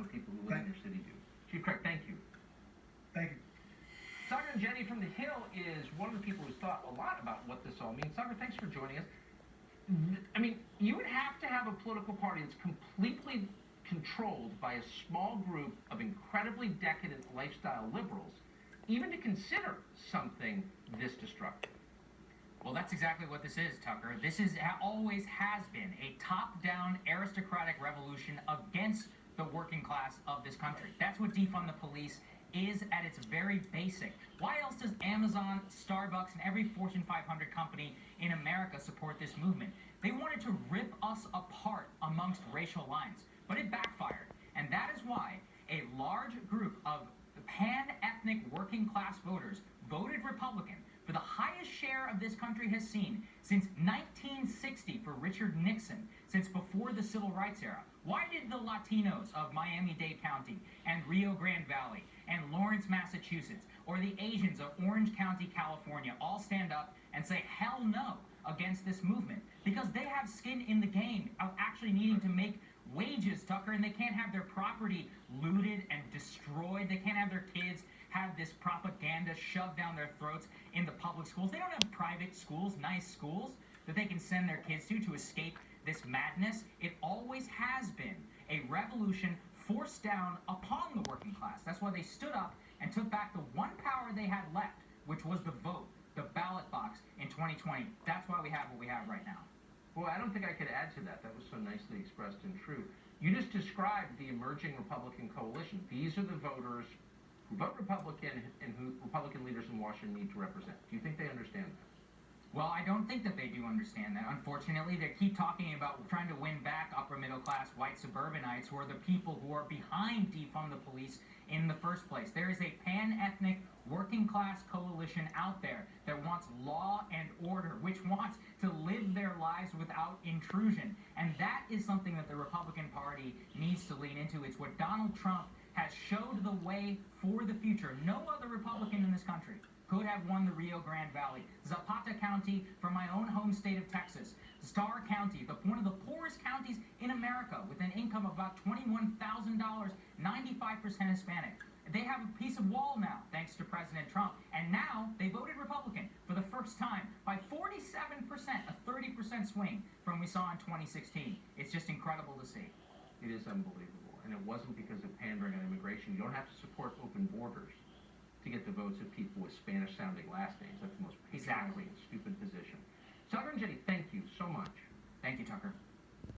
know people who live in your city do. Chief Craig, thank you. Thank you. Tucker and Jenny from the Hill is one of the people who's thought a lot about what this all means. Tucker, thanks for joining us. I mean, you would have to have a political party that's completely controlled by a small group of incredibly decadent lifestyle liberals, even to consider something this destructive. Well, that's exactly what this is, Tucker. This is always has been a top-down aristocratic revolution against the working class of this country. That's what defund the police is at its very basic. Why else does Amazon, Starbucks, and every Fortune 500 company in America support this movement? They wanted to rip us apart amongst racial lines, but it backfired. And that is why a large group of pan-ethnic working class voters voted Republican for the highest share of this country has seen since 1960 for Richard Nixon, since before the Civil Rights era. Why did the Latinos of Miami-Dade County and Rio Grande Valley and Lawrence, Massachusetts, or the Asians of Orange County, California, all stand up and say hell no against this movement? Because they have skin in the game of actually needing to make wages, Tucker, and they can't have their property looted and destroyed. They can't have their kids have this propaganda shoved down their throats in the public schools. They don't have private schools, nice schools, that they can send their kids to escape this madness. It always has been a revolution forced down upon the working class. That's why they stood up and took back the one power they had left, which was the vote, the ballot box in 2020. That's why we have what we have right now. Well, I don't think I could add to that. That was so nicely expressed and true. You just described the emerging Republican coalition. These are the voters who vote Republican and who Republican leaders in Washington need to represent. Do you think they understand that? Well, I don't think that they do understand that. Unfortunately, they keep talking about trying to win back upper middle class white suburbanites who are the people who are behind defund the police in the first place. There is a pan-ethnic working class coalition out there that wants law and order, which wants to live their lives without intrusion. And that is something that the Republican Party needs to lean into. It's what Donald Trump has showed the way for the future. No other Republican in this country could have won the Rio Grande Valley. Zapata County, from my own home state of Texas. Starr County, one of the poorest counties in America, with an income of about $21,000, 95% Hispanic. They have a piece of wall now, thanks to President Trump. And now they voted Republican for the first time by 47%, a 30% swing from we saw in 2016. It's just incredible to see. It is unbelievable. And it wasn't because of pandering on immigration. You don't have to support open borders to get the votes of people with Spanish-sounding last names. That's the most patronizing and stupid position. Tucker and Jenny, thank you so much. Thank you, Tucker.